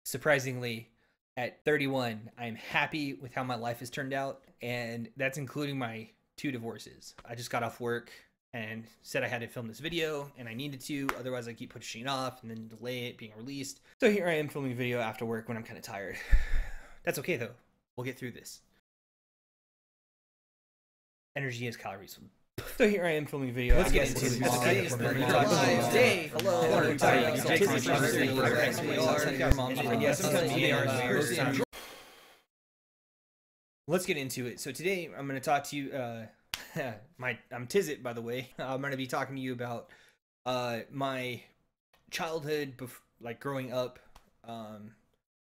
Surprisingly, at 31, I'm happy with how my life has turned out, and that's including my 2 divorces. I just got off work and said I had to film this video, and I needed to, otherwise I keep pushing it off and then delay it being released. So here I am filming a video after work when I'm kind of tired. That's okay though, we'll get through this. Energy is calories. So here I am filming a video. Let's get into it. Today, hello. Let's get into it. So today I'm going to talk to you. I'm Tyzzit, by the way. I'm going to be talking to you about my childhood, like growing up, a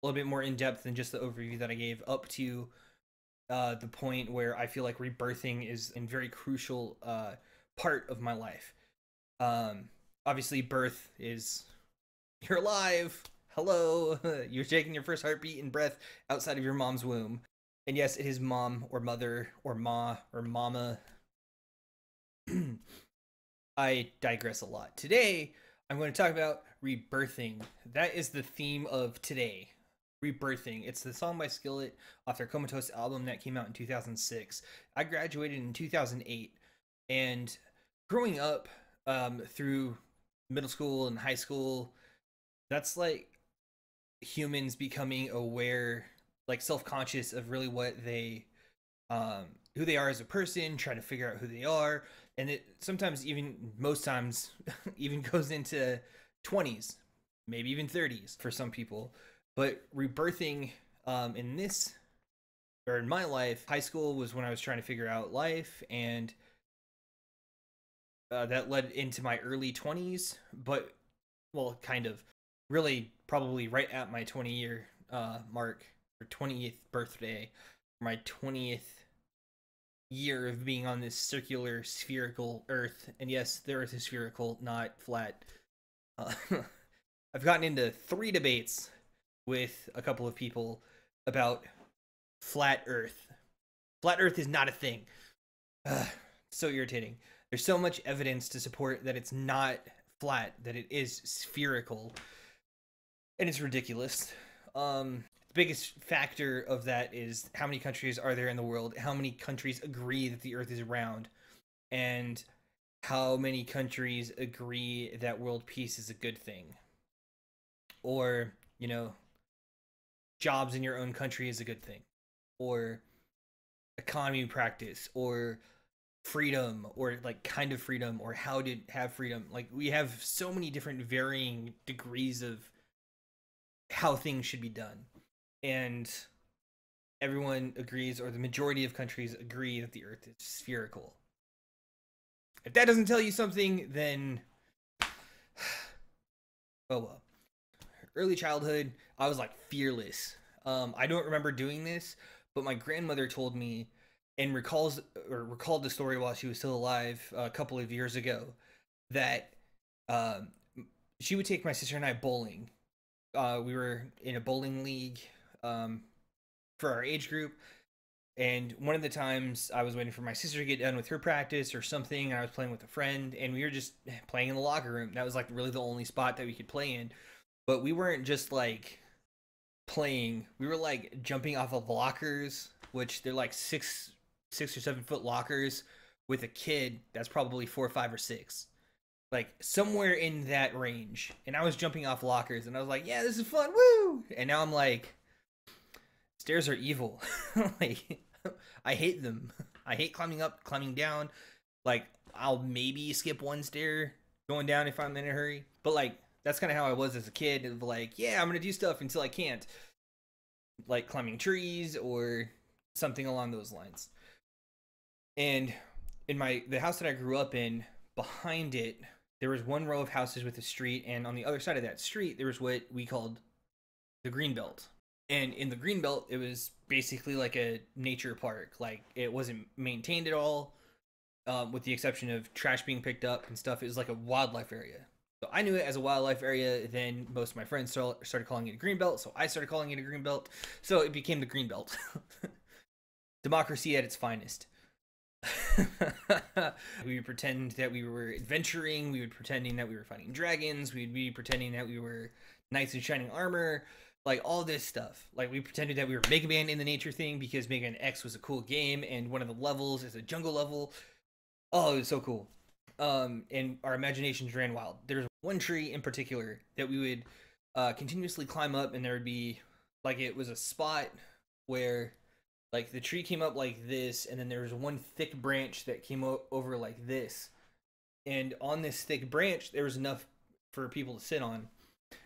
little bit more in depth than just the overview that I gave, up to the point where I feel like rebirthing is a very crucial part of my life. Obviously, birth is you're alive. Hello, you're taking your first heartbeat and breath outside of your mom's womb. And yes, it is mom or mother or ma or mama. I digress a lot. Today, I'm going to talk about rebirthing. That is the theme of today. Rebirthing. It's the song by Skillet off their Comatose album that came out in 2006. I graduated in 2008, and growing up through middle school and high school, that's like humans becoming aware, like self-conscious of really what they who they are as a person, trying to figure out who they are, and it sometimes, even most times, even goes into 20s, maybe even 30s for some people. But rebirthing in this, or in my life, high school was when I was trying to figure out life, and that led into my early 20s, but, well, kind of, really probably right at my 20-year mark, or 20th birthday, my 20th year of being on this circular, spherical Earth. And yes, the Earth is spherical, not flat. I've gotten into 3 debates with a couple of people about flat Earth. Flat Earth is not a thing. So irritating. There's so much evidence to support that it's not flat, that it is spherical, and it's ridiculous. The biggest factor of that is how many countries are there in the world, how many countries agree that the Earth is round, and how many countries agree that world peace is a good thing. Or, you know, jobs in your own country is a good thing, or economy practice, or freedom, or like kind of freedom, or how to have freedom. Like, we have so many different varying degrees of how things should be done, and everyone agrees, or the majority of countries agree, that the Earth is spherical. If that doesn't tell you something, then oh well. Early childhood, I was like fearless. I don't remember doing this, but my grandmother told me, and recalled the story while she was still alive a couple of years ago, that she would take my sister and I bowling. We were in a bowling league for our age group, and one of the times I was waiting for my sister to get done with her practice or something, and I was playing with a friend, and we were just playing in the locker room. That was like really the only spot that we could play in. But we weren't just like playing, we were like jumping off of lockers, which they're like 6 or 7 foot lockers, with a kid that's probably 4 or 5 or 6, like somewhere in that range. And I was jumping off lockers, and I was like, yeah, this is fun, woo! And now I'm like, stairs are evil. Like, I hate them. I hate climbing up, climbing down. Like, I'll maybe skip one stair going down if I'm in a hurry, but like, that's kind of how I was as a kid, of like, yeah, I'm gonna do stuff until I can't, like climbing trees or something along those lines. And in the house that I grew up in, behind it, there was one row of houses with a street, and on the other side of that street, there was what we called the green belt. And in the green belt, it was basically like a nature park. Like, it wasn't maintained at all, with the exception of trash being picked up and stuff. It was like a wildlife area. So I knew it as a wildlife area. Then most of my friends started calling it a green belt, so I started calling it a green belt. So it became the green belt. Democracy at its finest. We would pretend that we were adventuring. We would pretending that we were fighting dragons. We'd be pretending that we were knights in shining armor. like all this stuff. Like we pretended that we were Mega Man in the nature thing because Mega Man X was a cool game, and one of the levels is a jungle level. Oh, it was so cool. And our imaginations ran wild. There's one tree in particular that we would continuously climb up, and there would be like it was a spot where like the tree came up like this, and then there was one thick branch that came over like this, and on this thick branch there was enough for people to sit on,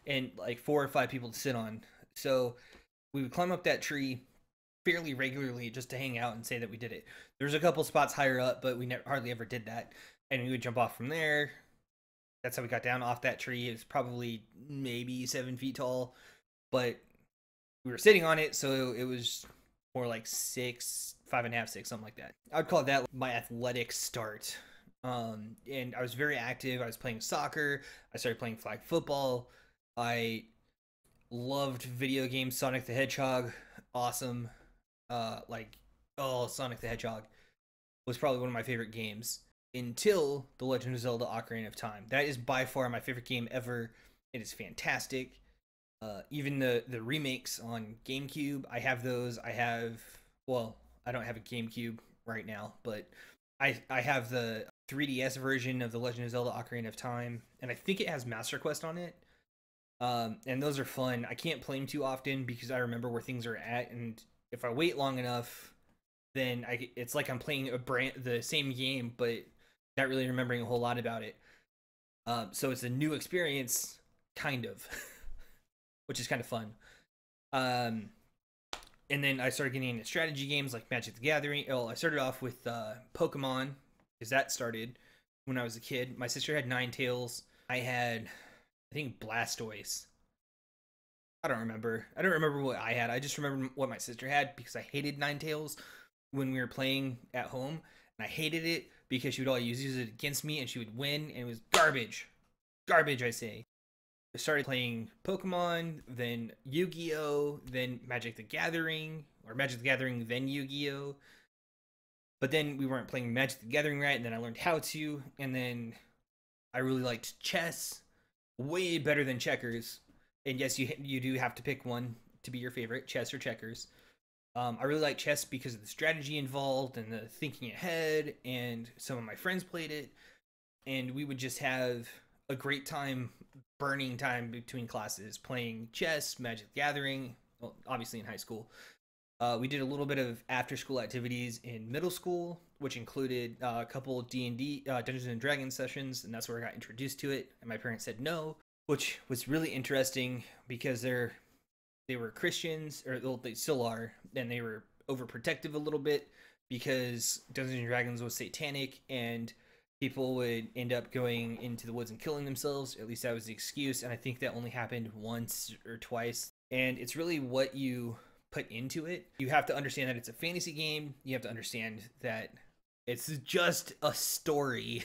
and like 4 or 5 people to sit on. So we would climb up that tree fairly regularly just to hang out and say that we did it. There's a couple spots higher up, but we hardly ever did that. And we would jump off from there. That's how we got down off that tree. It was probably maybe 7 feet tall, but we were sitting on it, so it was more like 6, 5.5, 6, something like that. I would call that my athletic start. And I was very active. I was playing soccer. I started playing flag football. I loved video games. Sonic the Hedgehog, awesome. Sonic the Hedgehog was probably one of my favorite games until The Legend of Zelda: Ocarina of Time. That is by far my favorite game ever. It is fantastic. Even the remakes on GameCube, I have those. I don't have a GameCube right now, but I have the 3DS version of The Legend of Zelda: Ocarina of Time, and I think it has Master Quest on it. And those are fun. I can't play them too often because I remember where things are at, and if I wait long enough, then it's like I'm playing the same game, but not really remembering a whole lot about it. So it's a new experience, kind of, which is kind of fun. And then I started getting into strategy games like Magic the Gathering. I started off with Pokemon, because that started when I was a kid. My sister had Ninetales. I had, I think, Blastoise. I don't remember what I had. I just remember what my sister had because I hated Ninetales when we were playing at home. And I hated it because she would always use it against me and she would win, and it was garbage. Garbage, I say. I started playing Pokemon, then Yu-Gi-Oh!, then Magic the Gathering, or Magic the Gathering, then Yu-Gi-Oh! But then we weren't playing Magic the Gathering right, and then I learned how to, and then I really liked chess, way better than checkers. And yes, you do have to pick one to be your favorite, chess or checkers. I really like chess because of the strategy involved and the thinking ahead, and some of my friends played it, and we would just have a great time burning time between classes playing chess, Magic the Gathering, well, obviously in high school. We did a little bit of after-school activities in middle school, which included a couple D&D, Dungeons and Dragons sessions, and that's where I got introduced to it, and my parents said no, which was really interesting because they were Christians, or well, they still are, and they were overprotective a little bit because Dungeons and Dragons was satanic, and people would end up going into the woods and killing themselves. At least that was the excuse, and I think that only happened once or twice. And it's really what you put into it. You have to understand that it's a fantasy game. You have to understand that it's just a story,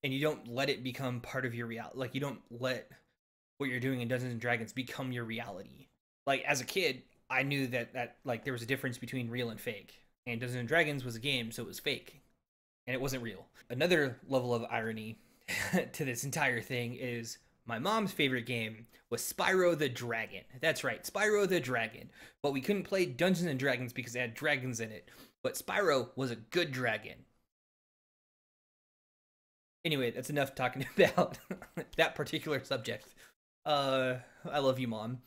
and you don't let it become part of your reality. Like, you don't let what you're doing in Dungeons and Dragons become your reality. Like, as a kid, I knew that like there was a difference between real and fake. And Dungeons and Dragons was a game, so it was fake. And it wasn't real. Another level of irony to this entire thing is my mom's favorite game was Spyro the Dragon. That's right, Spyro the Dragon. But we couldn't play Dungeons and Dragons because it had dragons in it. But Spyro was a good dragon. Anyway, that's enough talking about that particular subject. I love you, Mom.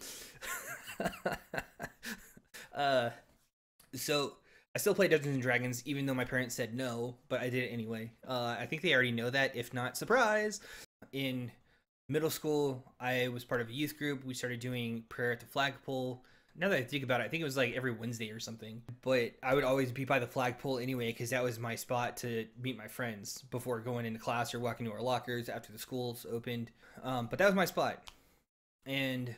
So I still play Dungeons and Dragons, even though my parents said no, but I did it anyway. I think they already know that, if not, surprise. In middle school, I was part of a youth group. We started doing prayer at the flagpole. Now that I think about it, I think it was like every Wednesday or something. But I would always be by the flagpole anyway, because that was my spot to meet my friends before going into class or walking to our lockers after the schools opened. But that was my spot. And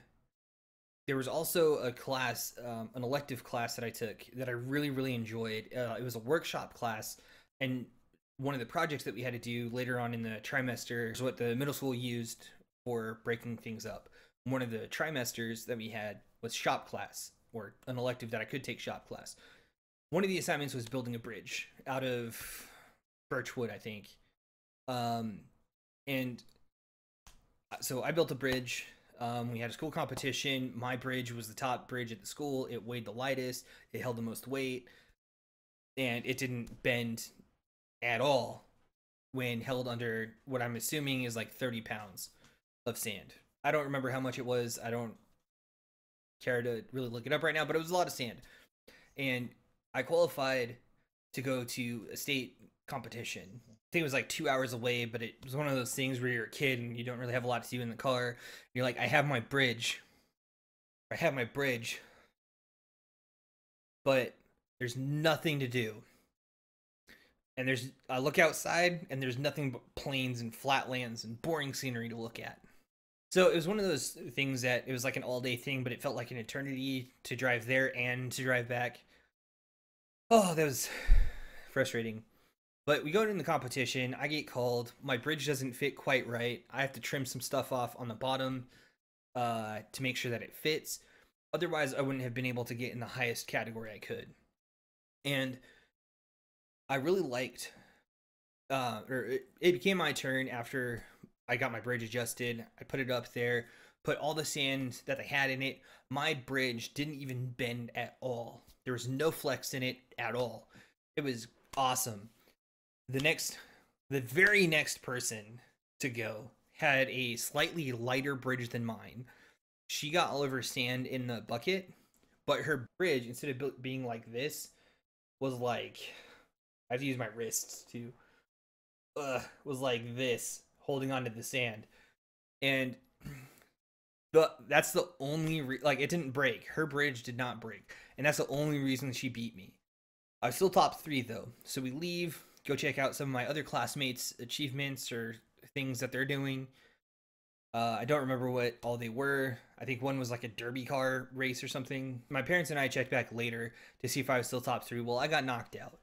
there was also a class, an elective class that I took that I really, really enjoyed. It was a workshop class, and one of the projects that we had to do later on in the trimester is what the middle school used for breaking things up. One of the trimesters that we had was shop class, or an elective that I could take shop class. One of the assignments was building a bridge out of birchwood, I think. And so I built a bridge. We had a school competition. My bridge was the top bridge at the school. It weighed the lightest. It held the most weight, and it didn't bend at all when held under what I'm assuming is like 30 pounds of sand. I don't remember how much it was. I don't care to really look it up right now, but it was a lot of sand. And I qualified to go to a state competition. I think it was like 2 hours away, but it was one of those things where you're a kid and you don't really have a lot to do in the car. You're like, I have my bridge. I have my bridge. But there's nothing to do. And I look outside and there's nothing but plains and flatlands and boring scenery to look at. So it was one of those things that it was like an all-day thing, but it felt like an eternity to drive there and to drive back. Oh, that was frustrating. But we go in the competition. I get called. My bridge doesn't fit quite right. I have to trim some stuff off on the bottom to make sure that it fits. Otherwise, I wouldn't have been able to get in the highest category I could. And I really liked, it became my turn after I got my bridge adjusted. I put it up there, put all the sand that they had in it. My bridge didn't even bend at all. There was no flex in it at all. It was awesome. The very next person to go had a slightly lighter bridge than mine. She got all of her sand in the bucket, but her bridge, instead of being like this, was like, I have to use my wrists to, was like this, holding onto the sand. And that's the only like, it didn't break. Her bridge did not break, and that's the only reason she beat me. I was still top 3 though, so we leave, go check out some of my other classmates' achievements or things that they're doing. I don't remember what all they were. I think one was like a derby car race or something. My parents and I checked back later to see if I was still top 3. Well, I got knocked out.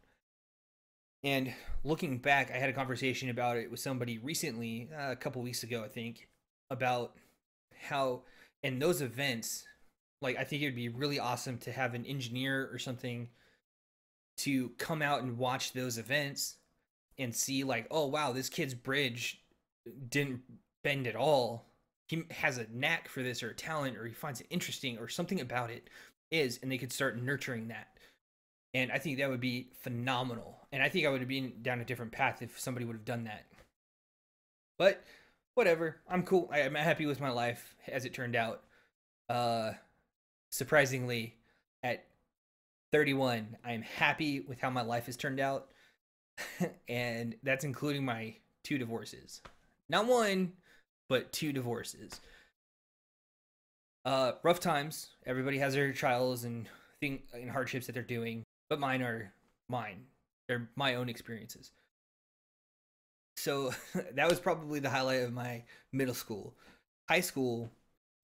And looking back, I had a conversation about it with somebody recently, a couple weeks ago, I think, about how in those events, like, I think it would be really awesome to have an engineer or something to come out and watch those events and see, like, oh, wow, this kid's bridge didn't bend at all. He has a knack for this or a talent, or he finds it interesting, or something about it is, and they could start nurturing that. And I think that would be phenomenal. And I think I would have been down a different path if somebody would have done that. But whatever, I'm cool. I'm happy with my life as it turned out. Surprisingly, at 31, I'm happy with how my life has turned out. And that's including my 2 divorces. Not 1, but 2 divorces. Rough times. Everybody has their trials and hardships that they're doing, but mine are mine. They're my own experiences. So that was probably the highlight of my middle school. High school,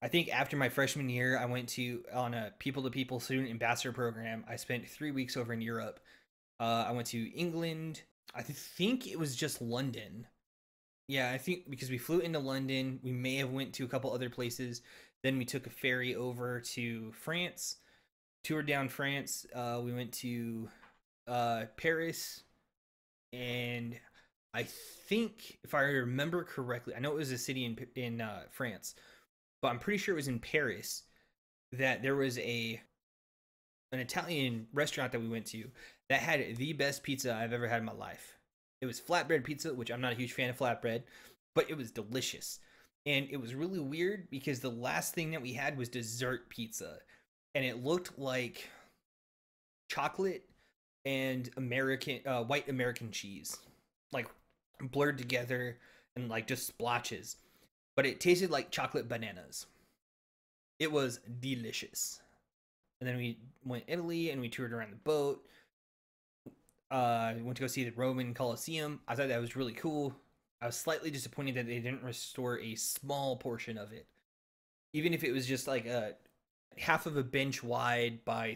I think after my freshman year, I went on a people-to-people student ambassador program. I spent 3 weeks over in Europe. I went to England. I think it was just London. Yeah, I think because we flew into London, we may have went to a couple other places. Then we took a ferry over to France, toured down France. We went to Paris, and I think, if I remember correctly, I know it was a city in France, but I'm pretty sure it was in Paris that there was an Italian restaurant that we went to that had the best pizza I've ever had in my life. It was flatbread pizza, which I'm not a huge fan of flatbread, but it was delicious. And it was really weird because the last thing that we had was dessert pizza, and it looked like chocolate and white American cheese, like blurred together and like just splotches, but it tasted like chocolate bananas. It was delicious. And then we went to Italy and we toured around the boat. Went to go see the Roman Colosseum. I thought that was really cool. I was slightly disappointed that they didn't restore a small portion of it, even if it was just like a half of a bench wide by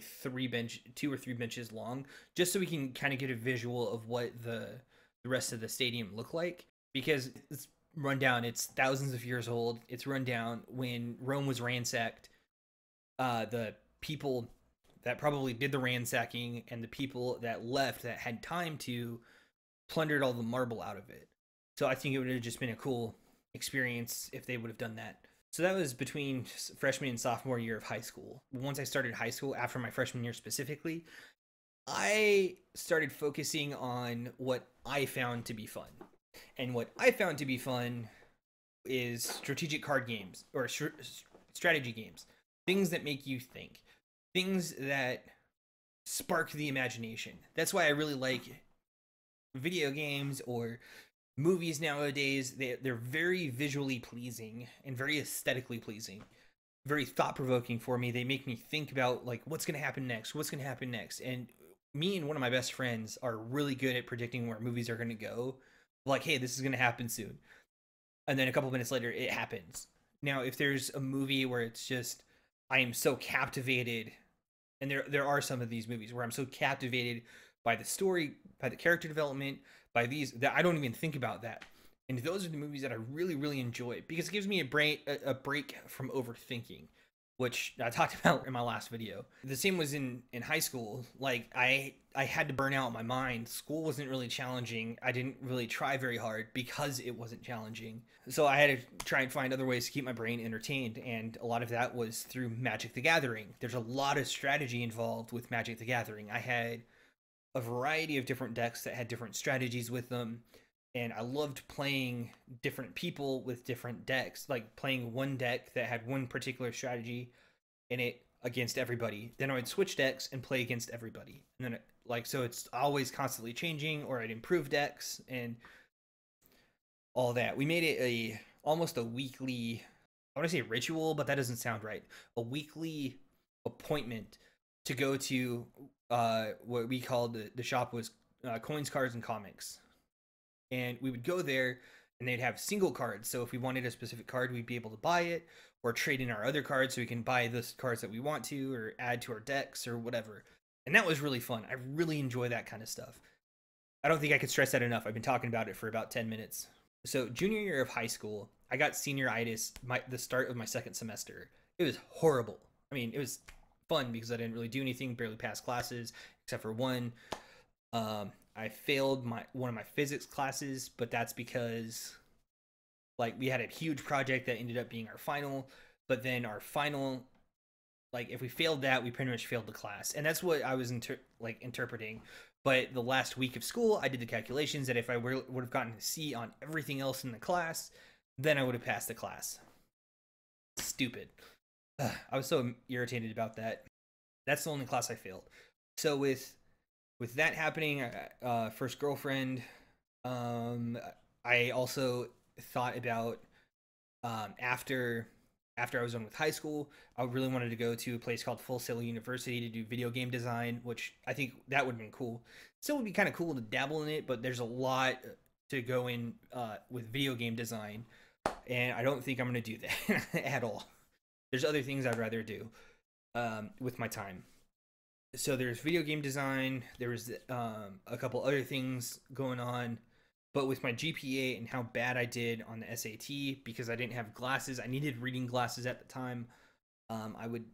2 or 3 benches long, just so we can kind of get a visual of what the rest of the stadium looked like. Because it's run down, it's thousands of years old. It's run down. When Rome was ransacked, the people that probably did the ransacking and the people that left that had time to plundered all the marble out of it. So I think it would have just been a cool experience if they would have done that. So that was between freshman and sophomore year of high school. Once I started high school, after my freshman year specifically, I started focusing on what I found to be fun. And what I found to be fun is strategic card games or strategy games. Things that make you think. Things that spark the imagination. That's why I really like video games or movies nowadays. They're very visually pleasing and very aesthetically pleasing, very thought-provoking for me. They make me think about like what's going to happen next, and me and one of my best friends are really good at predicting where movies are going to go. Like, hey, this is going to happen soon, and then a couple minutes later it happens. Now if there's a movie where it's just I am so captivated, and there are some of these movies where I'm so captivated by the story, by the character development, by these that I don't even think about that. And those are the movies that I really, really enjoy because it gives me a break from overthinking, which I talked about in my last video. The same was in high school. Like I had to burn out my mind. School wasn't really challenging. I didn't really try very hard because it wasn't challenging. So I had to try and find other ways to keep my brain entertained, and a lot of that was through Magic the Gathering. There's a lot of strategy involved with Magic the Gathering. I had a variety of different decks that had different strategies with them, and I loved playing different people with different decks, like playing one deck that had one particular strategy in it against everybody. Then I would switch decks and play against everybody, and then so it's always constantly changing, or I'd improve decks and all that. We made it almost a weekly, I want to say ritual, but that doesn't sound right. A weekly appointment to go to what we called the shop was Coins, Cards, and Comics. And we would go there and they'd have single cards. So if we wanted a specific card, we'd be able to buy it or trade in our other cards so we can buy the cards that we want to or add to our decks or whatever. And that was really fun. I really enjoy that kind of stuff. I don't think I could stress that enough. I've been talking about it for about 10 minutes. So junior year of high school, I got senioritis the start of my second semester. It was horrible. I mean, it was fun because I didn't really do anything, barely passed classes except for one. I failed one of my physics classes, but that's because like we had a huge project that ended up being our final, but then our final, like if we failed that, we pretty much failed the class. And that's what I was interpreting. But the last week of school, I did the calculations that if I would have gotten a C on everything else in the class, then I would have passed the class. Stupid. I was so irritated about that. That's the only class I failed. So with that happening, first girlfriend, I also thought about after I was done with high school, I really wanted to go to a place called Full Sail University to do video game design, which I think that would have been cool. Still would be kind of cool to dabble in it, but there's a lot to go in with video game design, and I don't think I'm going to do that at all. There's other things I'd rather do with my time. So there's video game design. There was a couple other things going on. But with my GPA and how bad I did on the SAT, because I didn't have glasses, I needed reading glasses at the time. I would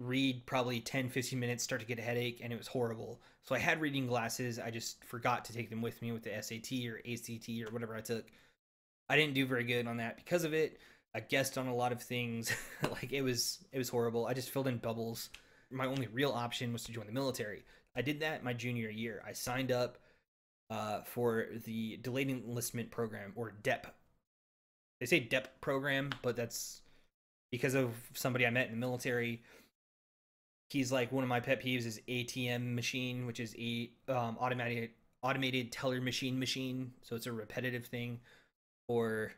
read probably 10-15 minutes, start to get a headache, and it was horrible. So I had reading glasses. I just forgot to take them with me with the SAT or ACT or whatever I took. I didn't do very good on that because of it. I guessed on a lot of things. Like it was horrible. I just filled in bubbles. My only real option was to join the military. I did that my junior year. I signed up for the Delayed Enlistment Program, or DEP. They say DEP program, but that's because of somebody I met in the military. He's like, one of my pet peeves is ATM machine, which is a automated teller machine. So it's a repetitive thing. Or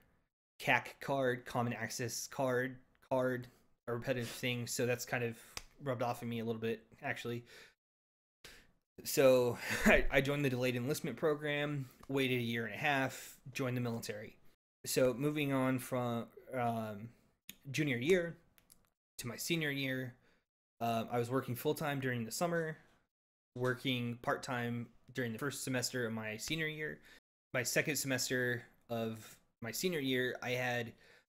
CAC card, common access card, a repetitive thing. So that's kind of rubbed off on me a little bit, actually. So I joined the Delayed Enlistment Program, waited a year and a half, joined the military. So moving on from junior year to my senior year, I was working full-time during the summer, working part-time during the first semester of my senior year. My second semester of my senior year, I had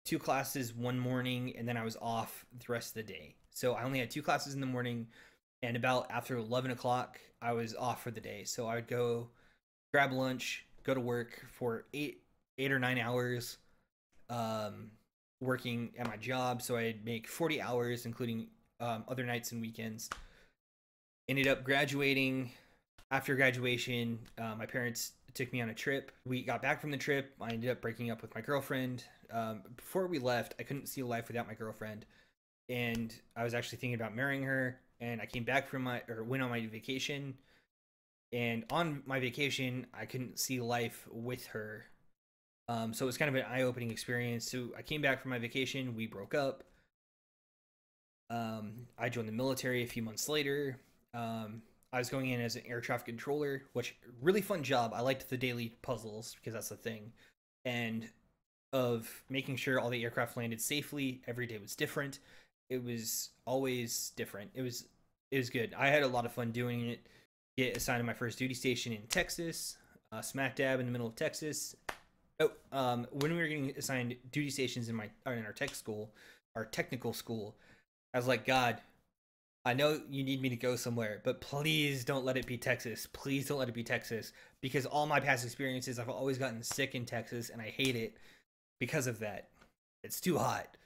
2 classes one morning, and then I was off the rest of the day. So I only had 2 classes in the morning, and about after 11 o'clock, I was off for the day. So I would go grab lunch, go to work for 8 or 9 hours, working at my job, so I'd make 40 hours, including other nights and weekends. Ended up graduating. After graduation, my parents took me on a trip. We got back from the trip. I ended up breaking up with my girlfriend. Before we left, I couldn't see a life without my girlfriend, and I was actually thinking about marrying her. And I came back from went on my vacation, and on my vacation, I couldn't see life with her. So it was kind of an eye-opening experience. So I came back from my vacation. We broke up. I joined the military a few months later. I was going in as an air traffic controller, which really fun job. I liked the daily puzzles because that's the thing, and of making sure all the aircraft landed safely. Every day was different. It was always different. It was good. I had a lot of fun doing it. Get assigned to my first duty station in Texas, smack dab in the middle of Texas. Oh, when we were getting assigned duty stations in our tech school, our technical school, I was like, God, I know you need me to go somewhere, but please don't let it be Texas. Please don't let it be Texas, because all my past experiences, I've always gotten sick in Texas, and I hate it because of that. It's too hot.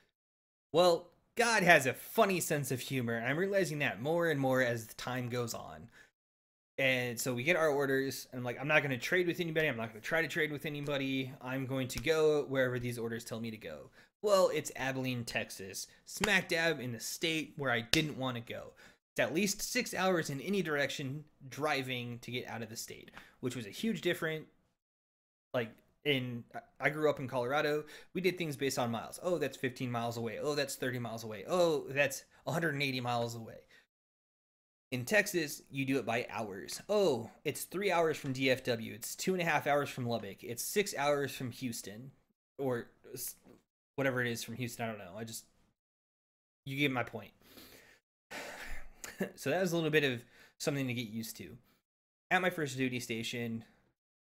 Well, God has a funny sense of humor, and I'm realizing that more and more as the time goes on. And so we get our orders, and I'm like, I'm not going to trade with anybody. I'm not going to try to trade with anybody. I'm going to go wherever these orders tell me to go. Well, it's Abilene, Texas, smack dab in the state where I didn't want to go. It's at least 6 hours in any direction driving to get out of the state, which was a huge difference. Like, I grew up in Colorado. We did things based on miles. Oh, that's 15 miles away. Oh, that's 30 miles away. Oh, that's 180 miles away. In Texas, you do it by hours. Oh, it's 3 hours from DFW. It's 2.5 hours from Lubbock. It's 6 hours from Houston, or whatever it is from Houston. I don't know. You get my point. So that was a little bit of something to get used to. At my first duty station,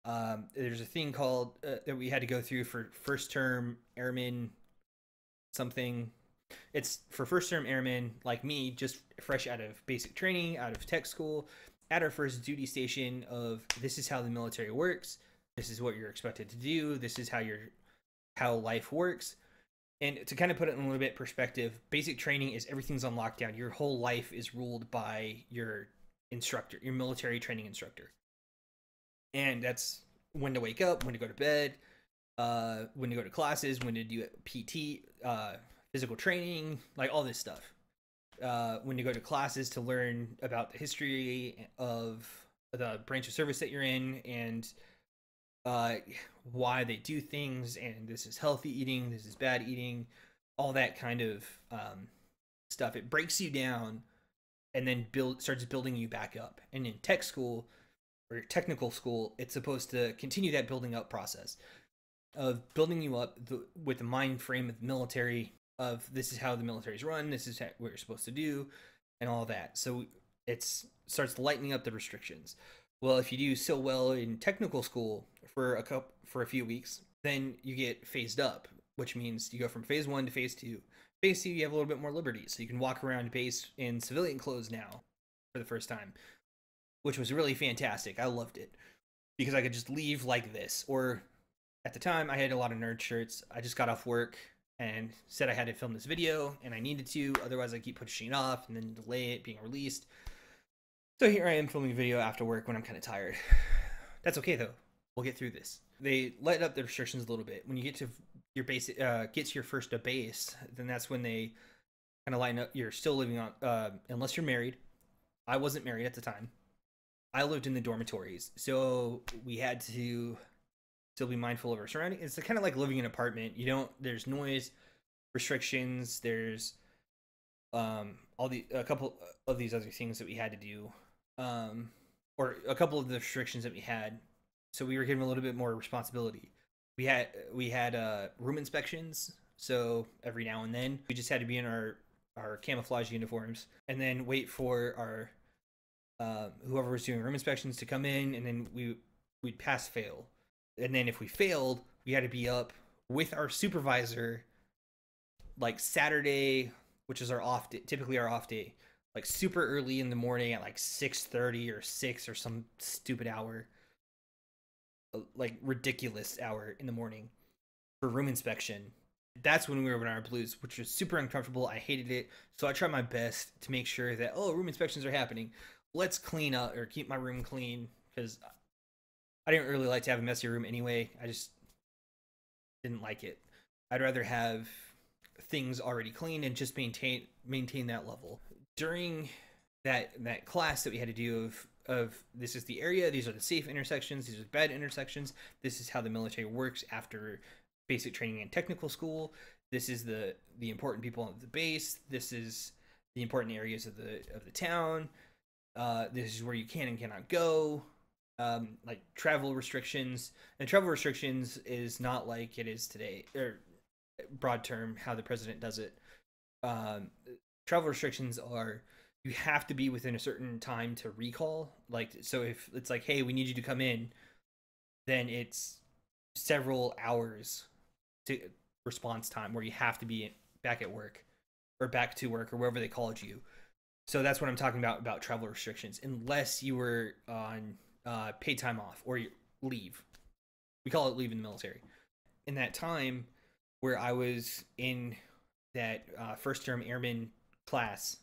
there's a thing called that we had to go through for first term airmen something. It's for first term airmen like me, just fresh out of basic training, out of tech school, at our first duty station of this is how the military works. This is what you're expected to do. This is how life works. And to kind of put it in a little bit perspective, basic training is everything's on lockdown. Your whole life is ruled by your instructor, your military training instructor. And that's when to wake up, when to go to bed, when to go to classes, when to do PT, physical training, like all this stuff. When to go to classes to learn about the history of the branch of service that you're in, and why they do things, and this is healthy eating, this is bad eating, all that kind of stuff. It breaks you down and then starts building you back up. And in tech school or technical school, it's supposed to continue that building up process of building you up with the mind frame of the military, of this is how the military is run, this is what you're supposed to do, and all that. So it starts lightening up the restrictions. Well, if you do so well in technical school for a few weeks, then you get phased up, which means you go from phase 1 to phase 2. Phase 2, you have a little bit more liberty, so you can walk around base in civilian clothes now for the first time, which was really fantastic. I loved it because I could just leave like this. Or at the time, I had a lot of nerd shirts. I just got off work and said I had to film this video, and I needed to, otherwise I keep pushing it off and then delay it being released. So here I am filming a video after work when I'm kind of tired. That's okay though. We'll get through this. They lighten up the restrictions a little bit. When you get to your base, get to your first base, then that's when they kind of lighten up. You're still living on, unless you're married. I wasn't married at the time. I lived in the dormitories, so we had to still be mindful of our surroundings. It's kind of like living in an apartment. There's noise restrictions. There's a couple of these other things that we had to do. Or a couple of the restrictions that we had, so we were given a little bit more responsibility. We had room inspections, so every now and then we just had to be in our camouflage uniforms and then wait for our whoever was doing room inspections to come in, and then we'd pass fail, and then if we failed, we had to be up with our supervisor like Saturday, which is our off day, typically our off day, like super early in the morning at like 6:30 or 6 or some stupid hour, like ridiculous hour in the morning for room inspection. That's when we were in our blues, which was super uncomfortable. I hated it. So I tried my best to make sure that, oh, room inspections are happening. Let's clean up or keep my room clean, because I didn't really like to have a messy room anyway. I just didn't like it. I'd rather have things already clean and just maintain that level. During that class that we had to do of this is the area, these are the safe intersections, these are the bad intersections, this is how the military works after basic training and technical school, this is the important people at the base, this is the important areas of the town, this is where you can and cannot go, like travel restrictions. And travel restrictions is not like it is today, or broad term how the president does it. Travel restrictions are, you have to be within a certain time to recall. Like, so if it's like, hey, we need you to come in, then it's several hours to response time where you have to be back at work or back to work or wherever they called you. So that's what I'm talking about travel restrictions, unless you were on paid time off or leave. We call it leave in the military. In that time where I was in that first term airman class,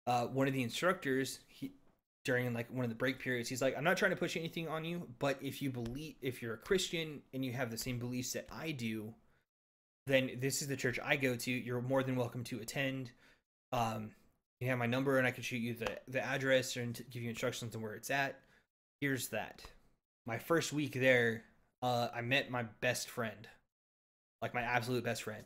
one of the instructors, during like one of the break periods, he's like, I'm not trying to push anything on you, but if you're a Christian and you have the same beliefs that I do, then this is the church I go to. You're more than welcome to attend. You have my number and I can shoot you the address and give you instructions on where it's at. Here's that. My first week there, I met my best friend, like my absolute best friend.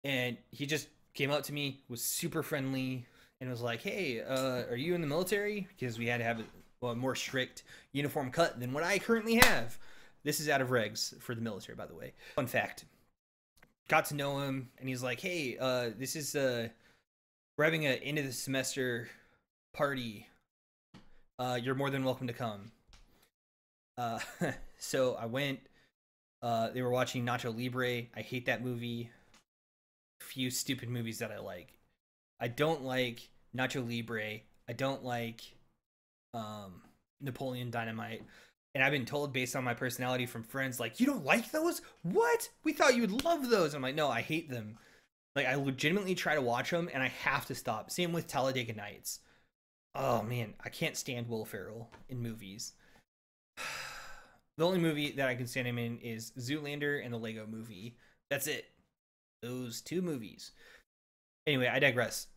And he just came up to me, was super friendly, and was like, hey, are you in the military? Because we had to have a more strict uniform cut than what I currently have. This is out of regs for the military, by the way. Fun fact. Got to know him, and he's like, hey, this is, we're having an end of the semester party. You're more than welcome to come. So I went. They were watching Nacho Libre. I hate that movie. Few stupid movies that I like. I don't like Nacho Libre. I don't like Napoleon Dynamite. And I've been told, based on my personality from friends, like, you don't like those? What? We thought you would love those. I'm like, no, I hate them. Like, I legitimately try to watch them, and I have to stop. Same with Talladega Nights. Oh, man, I can't stand Will Ferrell in movies. The only movie that I can stand him in is Zoolander and the Lego Movie. That's it. Those two movies. Anyway, I digress.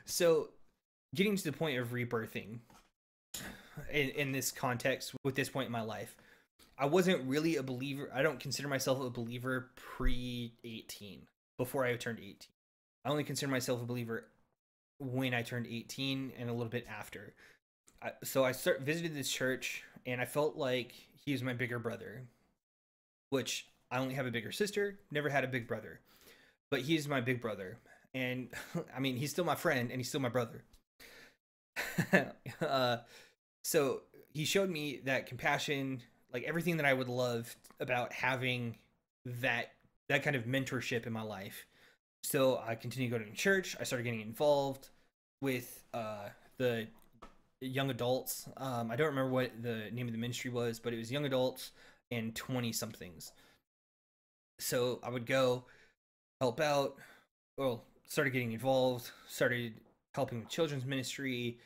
So, getting to the point of rebirthing in this context, with this point in my life, I wasn't really a believer. I don't consider myself a believer pre-18, before I turned 18. I only consider myself a believer when I turned 18 and a little bit after. So I visited this church, and I felt like he was my bigger brother, which I only have a bigger sister, never had a big brother, but he's my big brother. And I mean, he's still my friend and he's still my brother. So he showed me that compassion, like everything that I would love about having that kind of mentorship in my life. So I continued going to church. I started getting involved with the young adults. I don't remember what the name of the ministry was, but it was young adults and 20 somethings. So I would go help out. Well, started getting involved, started helping with children's ministry.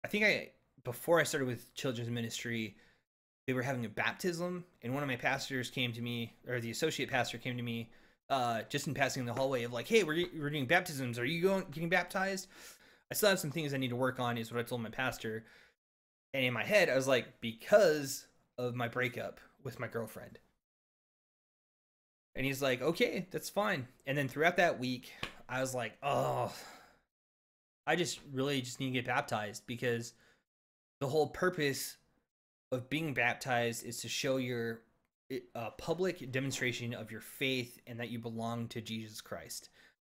I think before I started with children's ministry, they were having a baptism, and one of my pastors came to me, or the associate pastor came to me, just in passing in the hallway, of like, hey, we're doing baptisms. Are you getting baptized? I still have some things I need to work on, is what I told my pastor. And in my head, I was like, because of my breakup with my girlfriend. And he's like, okay, that's fine. And then throughout that week, I was like, oh, I just really just need to get baptized, because the whole purpose of being baptized is to show your public demonstration of your faith and that you belong to Jesus Christ.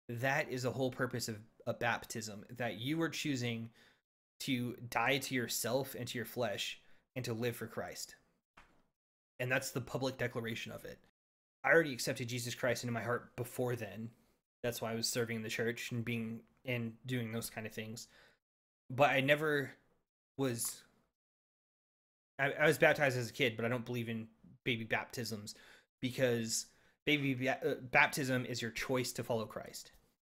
That is the whole purpose of a baptism, that you are choosing to die to yourself and to your flesh and to live for Christ. And that's the public declaration of it. I already accepted Jesus Christ into my heart before then. That's why I was serving in the church and doing those kind of things. But I never was. I was baptized as a kid, but I don't believe in baby baptisms, because baptism is your choice to follow Christ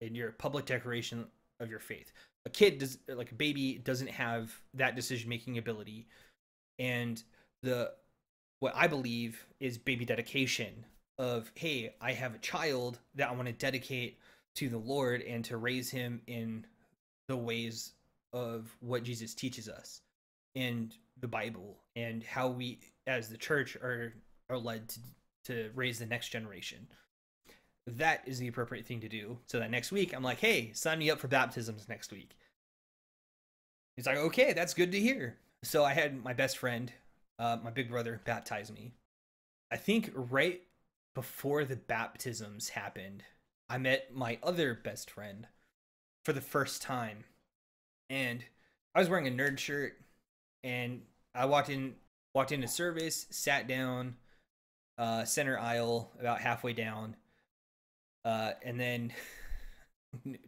and your public declaration of your faith. A kid does, like a baby, doesn't have that decision making ability, and the what I believe is baby dedication of, hey, I have a child that I want to dedicate to the Lord and to raise him in the ways of what Jesus teaches us in the Bible, and how we as the church are led to raise the next generation. That is the appropriate thing to do. So that next week I'm like, hey, sign me up for baptisms next week. He's like, okay, that's good to hear. So I had my best friend, my big brother, baptize me. I think right before the baptisms happened, I met my other best friend for the first time. And I was wearing a nerd shirt, and I walked into service, sat down, center aisle, about halfway down. And then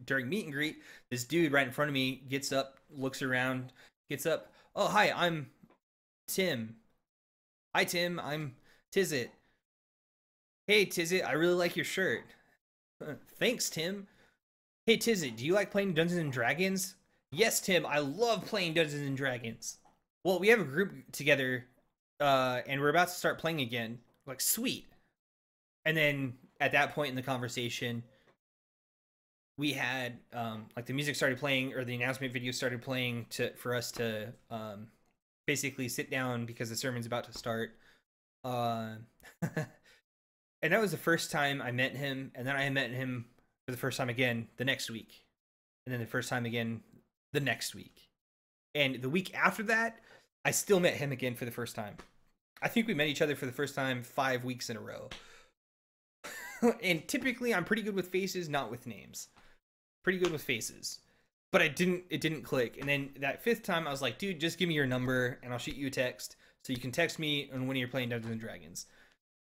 during meet and greet, this dude right in front of me gets up, looks around, gets up. Oh, hi, I'm Tim. Hi, Tim. I'm Tyzzit. Hey, Tyzzit, I really like your shirt. Thanks, Tim. Hey, Tyzzit, do you like playing Dungeons and Dragons? Yes, Tim, I love playing Dungeons and Dragons. Well, we have a group together, and we're about to start playing again. Like, sweet. And then at that point in the conversation, we had like the music started playing, or the announcement video started playing for us to basically sit down because the sermon's about to start. And that was the first time I met him, and then I met him for the first time again the next week, and then the first time again the next week, and the week after that, I still met him again for the first time. I think we met each other for the first time 5 weeks in a row. And typically I'm pretty good with faces, not with names. Pretty good with faces. But it didn't click. And then that fifth time I was like, dude, just give me your number and I'll shoot you a text so you can text me on when you're playing Dungeons and Dragons.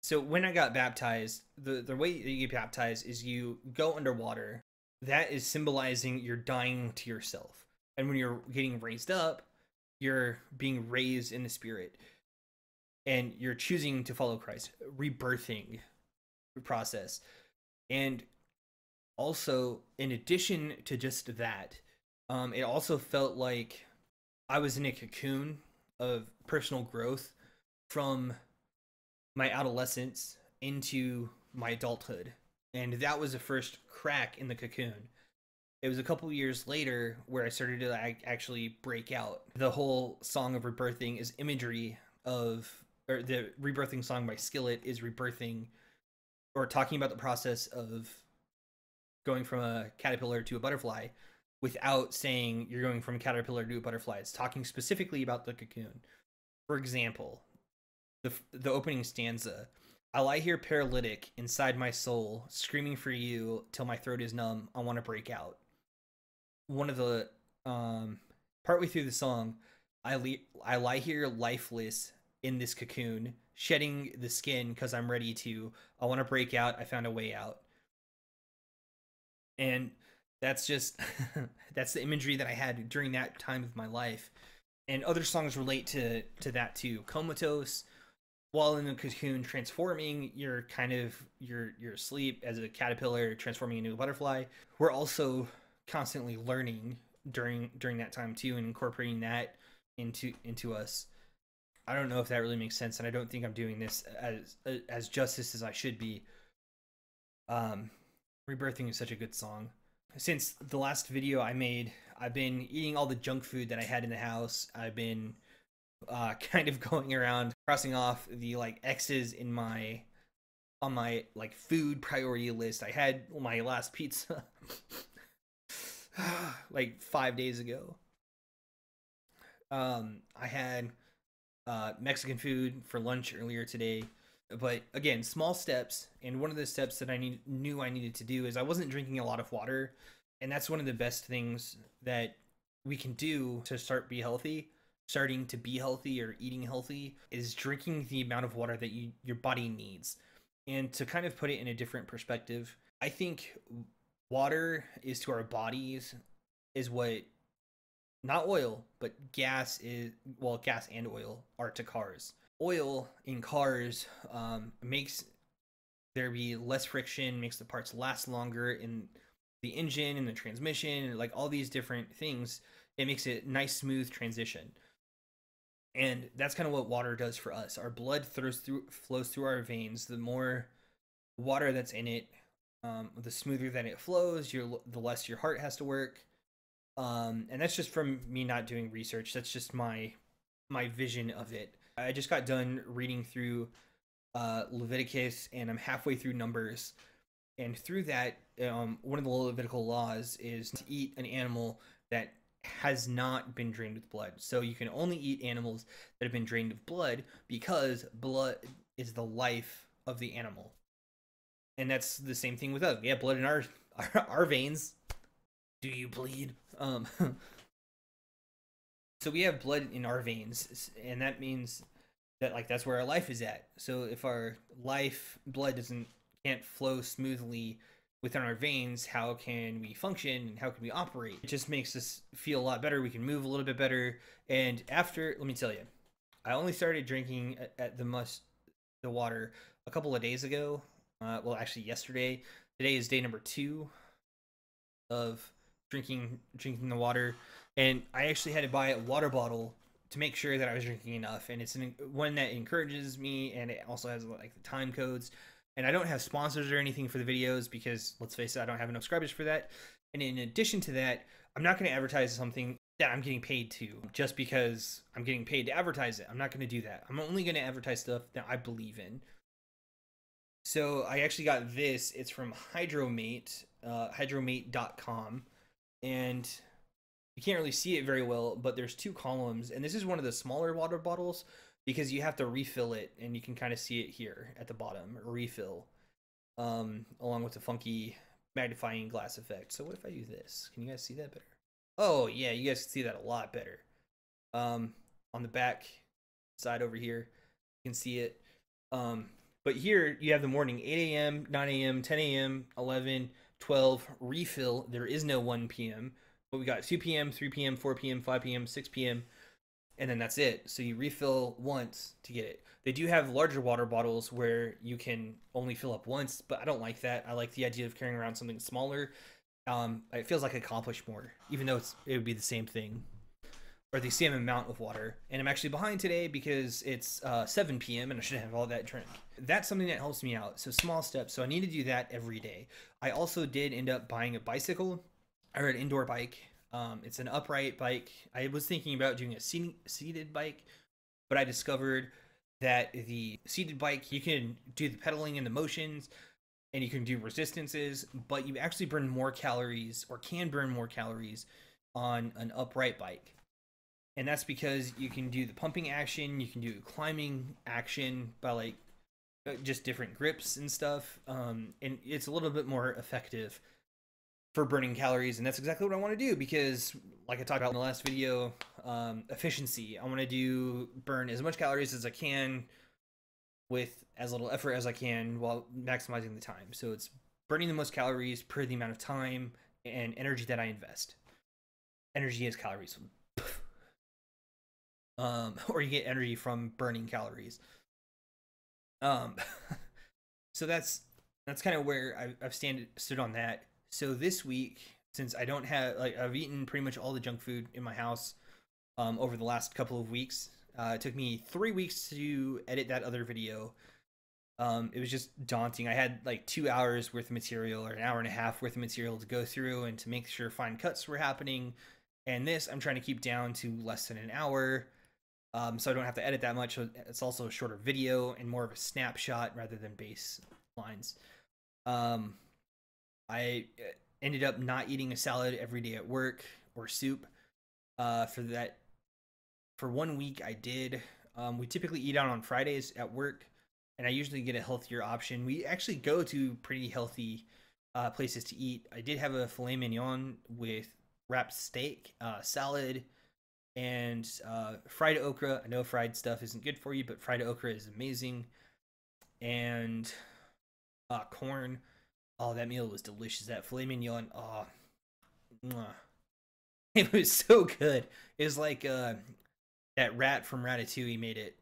So when I got baptized, the way that you get baptized is you go underwater. That is symbolizing you're dying to yourself. And when you're getting raised up, you're being raised in the spirit. And you're choosing to follow Christ. Rebirthing process. And also, in addition to just that, it also felt like I was in a cocoon of personal growth from my adolescence into my adulthood. And that was the first crack in the cocoon. It was a couple years later where I started to actually break out. The whole song of Rebirthing is imagery of, or the Rebirthing song by Skillet is rebirthing, or talking about the process of going from a caterpillar to a butterfly without saying you're going from a caterpillar to a butterfly. It's talking specifically about the cocoon. For example, the opening stanza, I lie here paralytic inside my soul, screaming for you till my throat is numb. I want to break out. One of the partway through the song, I lie here lifeless in this cocoon, shedding the skin because I'm ready to. I want to break out. I found a way out. And that's just that's the imagery that I had during that time of my life. And other songs relate to that too. Comatose, while in the cocoon transforming, you're kind of you're asleep as a caterpillar transforming into a butterfly. We're also constantly learning during that time too, and incorporating that into us. I don't know if that really makes sense, and I don't think I'm doing this as justice as I should be. Rebirthing is such a good song. Since the last video I made, I've been eating all the junk food that I had in the house. I've been kind of going around crossing off the like X's in on my like food priority list. I had my last pizza like 5 days ago. I had Mexican food for lunch earlier today. But again, small steps. And one of the steps that I knew I needed to do is I wasn't drinking a lot of water. And that's one of the best things that we can do to starting to be healthy or eating healthy, is drinking the amount of water that your body needs. And to kind of put it in a different perspective, I think water is to our bodies is what, not oil, but gas is, well, gas and oil are to cars. Oil in cars makes there be less friction, makes the parts last longer in the engine and the transmission, and like all these different things. It makes it nice, smooth transition. And that's kind of what water does for us. Our blood flows through our veins. The more water that's in it, the smoother that it flows. The less your heart has to work. And that's just from me not doing research. That's just my vision of it. I just got done reading through Leviticus, and I'm halfway through Numbers. And through that, one of the Levitical laws is to eat an animal that has not been drained with blood. So you can only eat animals that have been drained with blood, because blood is the life of the animal. And that's the same thing with us. We have blood in our veins. Do you bleed? So we have blood in our veins, and that means that like that's where our life is at. So if our blood can't flow smoothly within our veins, how can we function and how can we operate? It just makes us feel a lot better. We can move a little bit better. And let me tell you, I only started drinking at the water a couple of days ago. Well, actually yesterday. Today is day number 2 of drinking the water, and I actually had to buy a water bottle to make sure that I was drinking enough. And it's one that encourages me, and it also has like the time codes. And I don't have sponsors or anything for the videos because, let's face it, I don't have enough subscribers for that. And in addition to that, I'm not going to advertise something that I'm getting paid to just because I'm getting paid to advertise it. I'm not going to do that. I'm only going to advertise stuff that I believe in. So I actually got this. It's from Hydromate, hydromate.com. And you can't really see it very well, but there's 2 columns. And this is one of the smaller water bottles, because you have to refill it, and you can kind of see it here at the bottom, refill, along with the funky magnifying glass effect. So what if I do this? Can you guys see that better? Oh yeah, you guys can see that a lot better. On the back side over here, you can see it. But here you have the morning, 8 a.m., 9 a.m., 10 a.m., 11, 12, refill. There is no 1 p.m., but we got 2 p.m., 3 p.m., 4 p.m., 5 p.m., 6 p.m., and then that's it. So you refill once to get it. They do have larger water bottles where you can only fill up once, but I don't like that. I like the idea of carrying around something smaller. It feels like I accomplish more, even though it would be the same thing, or the same amount of water. And I'm actually behind today because it's 7 p.m. and I should have all that drink. That's something that helps me out. So small steps. So I need to do that every day. I also did end up buying a bicycle, or an indoor bike. It's an upright bike. I was thinking about doing a seated bike, but I discovered that the seated bike, you can do the pedaling and the motions, and you can do resistances, but you actually burn more calories, or can burn more calories, on an upright bike. And that's because you can do the pumping action, you can do climbing action by like just different grips and stuff, and it's a little bit more effective for burning calories. And that's exactly what I want to do, because like I talked about in the last video, efficiency. I want to burn as much calories as I can with as little effort as I can while maximizing the time. So it's burning the most calories per the amount of time and energy that I invest. Energy is calories. Or you get energy from burning calories. So that's kind of where I've stood on that. So this week, since I don't have, like, I've eaten pretty much all the junk food in my house over the last couple of weeks. It took me 3 weeks to edit that other video. It was just daunting. I had like 2 hours worth of material, or an hour and a half worth of material to go through and to make sure fine cuts were happening. And this I'm trying to keep down to less than an hour, so I don't have to edit that much. It's also a shorter video and more of a snapshot rather than baselines. I ended up not eating a salad every day at work, or soup. For 1 week I did. We typically eat out on Fridays at work, and I usually get a healthier option. We actually go to pretty healthy places to eat. I did have a filet mignon with wrapped steak, salad, and fried okra. I know fried stuff isn't good for you, but fried okra is amazing. And corn. Oh, that meal was delicious. That filet mignon, oh, mwah. It was so good. It was like that rat from Ratatouille made it.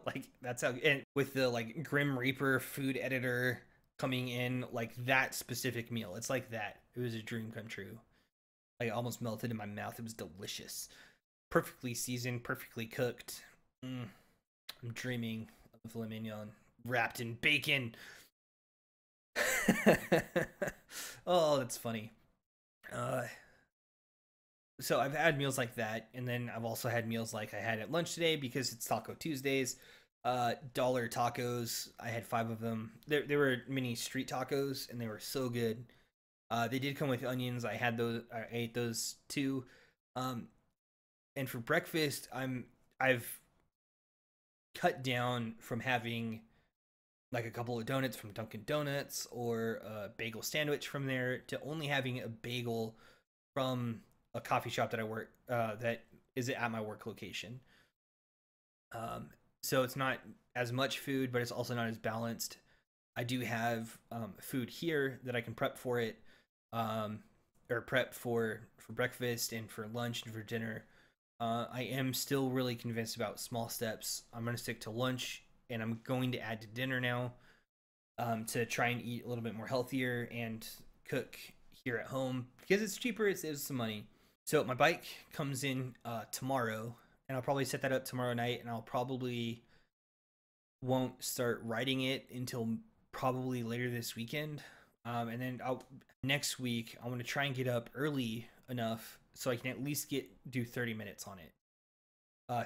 Like that's how, and with the like Grim Reaper food editor coming in, like that specific meal, it's like that. It was a dream come true. Like it almost melted in my mouth. It was delicious, perfectly seasoned, perfectly cooked. I'm dreaming of filet mignon wrapped in bacon. Oh, that's funny. Uh, so I've had meals like that, and then I've also had meals like I had at lunch today because it's Taco Tuesdays. Dollar tacos. I had 5 of them. They were mini street tacos, and they were so good. They did come with onions. I had those. I ate those too. Um, and for breakfast, I've cut down from having like a couple of donuts from Dunkin' Donuts or a bagel sandwich from there to only having a bagel from a coffee shop that I work that is at my work location. So it's not as much food, but it's also not as balanced. I do have food here that I can prep for it, um, or prep for breakfast and for lunch and for dinner. I am still really convinced about small steps. I'm gonna stick to lunch, and I'm going to add to dinner now, to try and eat a little bit more healthier and cook here at home because it's cheaper. It saves some money. So my bike comes in tomorrow, and I'll probably set that up tomorrow night, and I'll probably won't start riding it until probably later this weekend. And then next week I want to try and get up early enough so I can at least do 30 minutes on it.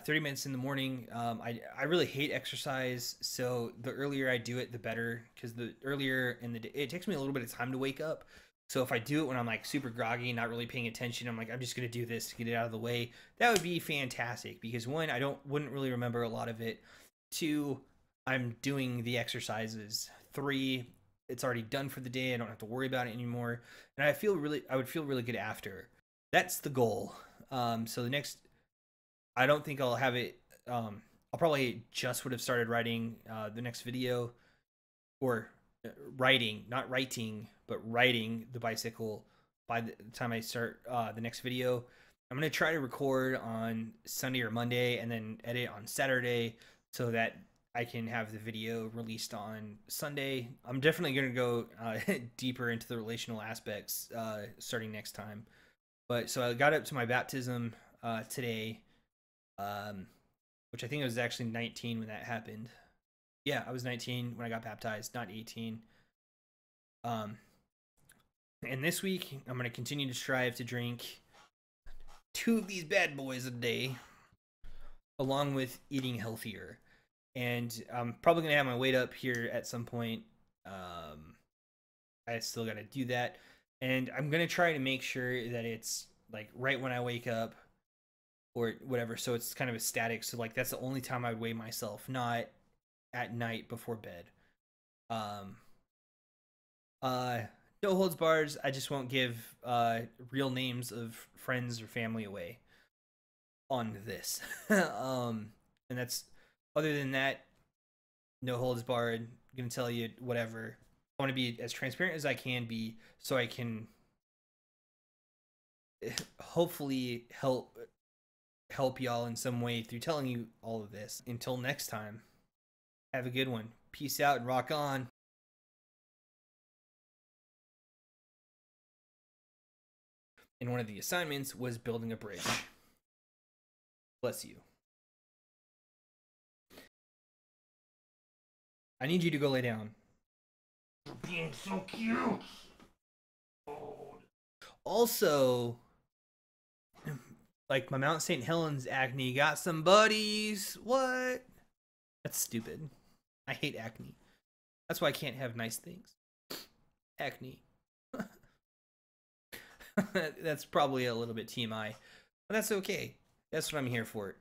30 minutes in the morning. I really hate exercise, so the earlier I do it, the better. Because the earlier in the day, it takes me a little bit of time to wake up. So if I do it when I'm like super groggy, not really paying attention, I'm like, I'm just gonna do this to get it out of the way. That would be fantastic because one, wouldn't really remember a lot of it. Two, I'm doing the exercises. Three, it's already done for the day. I don't have to worry about it anymore, and I would feel really good after. That's the goal. So the next, I don't think I'll have it. I'll probably just would have started writing the next video, or writing, not writing, but riding the bicycle by the time I start the next video. I'm gonna try to record on Sunday or Monday, and then edit on Saturday so that I can have the video released on Sunday. I'm definitely gonna go deeper into the relational aspects starting next time. But so I got up to my baptism today, which I think it was actually 19 when that happened. Yeah, I was 19 when I got baptized, not 18. And this week I'm gonna continue to strive to drink 2 of these bad boys a day, along with eating healthier. And I'm probably gonna have my weight up here at some point. I still gotta do that, and I'm gonna try to make sure that it's like right when I wake up or whatever, so it's kind of a static. So like that's the only time I weigh myself, not at night before bed. Um, no holds bars. I just won't give real names of friends or family away on this. And that's, other than that, no holds barred. I'm gonna tell you whatever. I want to be as transparent as I can be, so I can hopefully help y'all in some way through telling you all of this. Until next time, have a good one. Peace out and rock on. And one of the assignments was building a bridge. Bless you. I need you to go lay down. You're being so cute. Also, like my Mount St. Helens acne got some buddies. What? That's stupid. I hate acne. That's why I can't have nice things. Acne. That's probably a little bit TMI, but that's okay. That's what I'm here for.